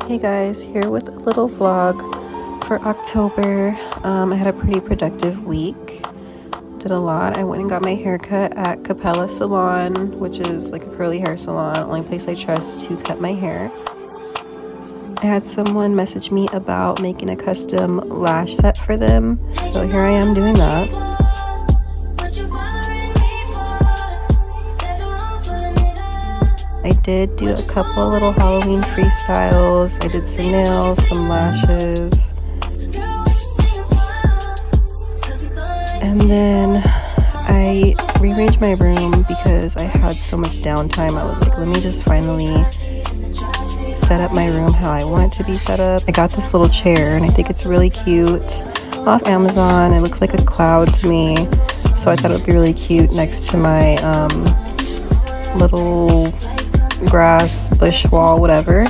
Hey guys, here with a little vlog for October. I had a pretty productive week. Did a lot. I went and got my hair cut at Capella Salon, which is like a curly hair salon, only place I trust to cut my hair. I had someone message me about making a custom lash set for them, so here I am doing that. I did do a couple little Halloween freestyles. I did some nails, some lashes. And then I rearranged my room because I had so much downtime. I was like, let me just finally set up my room how I want it to be set up. I got this little chair and I think it's really cute off Amazon. It looks like a cloud to me, so I thought it would be really cute next to my little grass bush wall, whatever.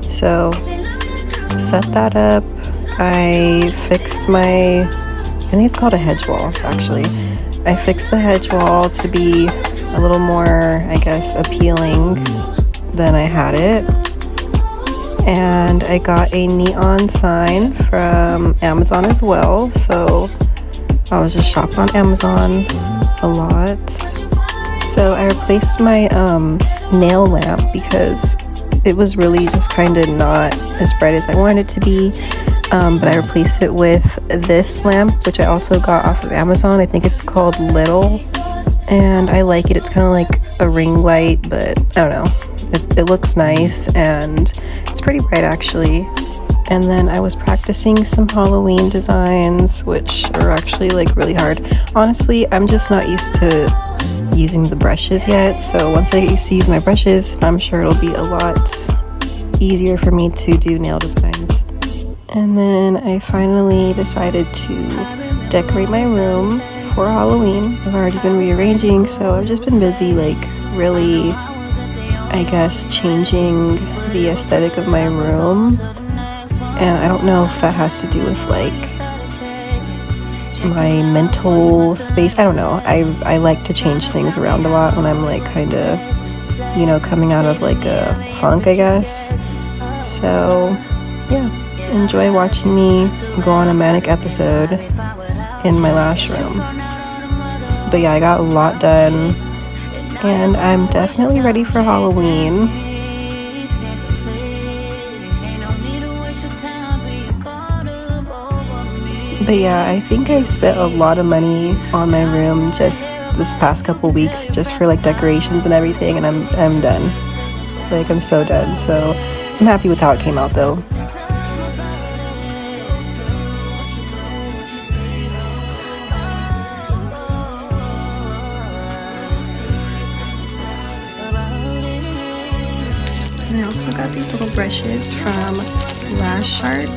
So set that up. I fixed my, I think it's called a hedge wall actually. I fixed the hedge wall to be a little more, I guess, appealing than I had it. And I got a neon sign from Amazon as well, so I was just shopping on Amazon a lot. So I replaced my nail lamp because it was really just kind of not as bright as I wanted it to be. But I replaced it with this lamp, which I also got off of Amazon. I think it's called Little, and I like it. It's kind of like a ring light, but I don't know. It looks nice and it's pretty bright actually. And then I was practicing some Halloween designs, which are actually like really hard. Honestly, I'm just not used to using the brushes yet, so once I get used to using my brushes, I'm sure it'll be a lot easier for me to do nail designs. And then I finally decided to decorate my room for Halloween. I've already been rearranging, so I've just been busy like really, I guess, changing the aesthetic of my room. And I don't know if that has to do with like my mental space. I don't know. I like to change things around a lot when I'm like kind of, you know, coming out of like a funk, I guess. So yeah, enjoy watching me go on a manic episode in my lash room. But yeah, I got a lot done and I'm definitely ready for Halloween. But yeah, I think I spent a lot of money on my room just this past couple weeks just for like decorations and everything, and I'm done. Like, I'm so done. So I'm happy with how it came out though. And I also got these little brushes from Lash that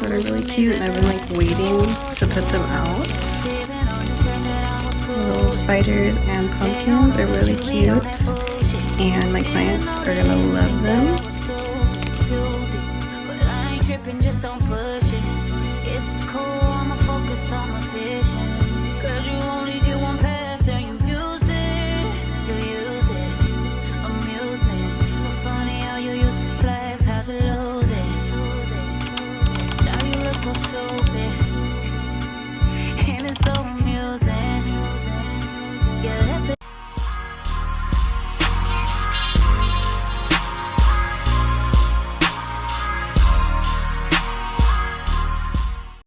are really cute, and I've been like waiting to put them out. The little spiders and pumpkins are really cute, and my clients are gonna love them.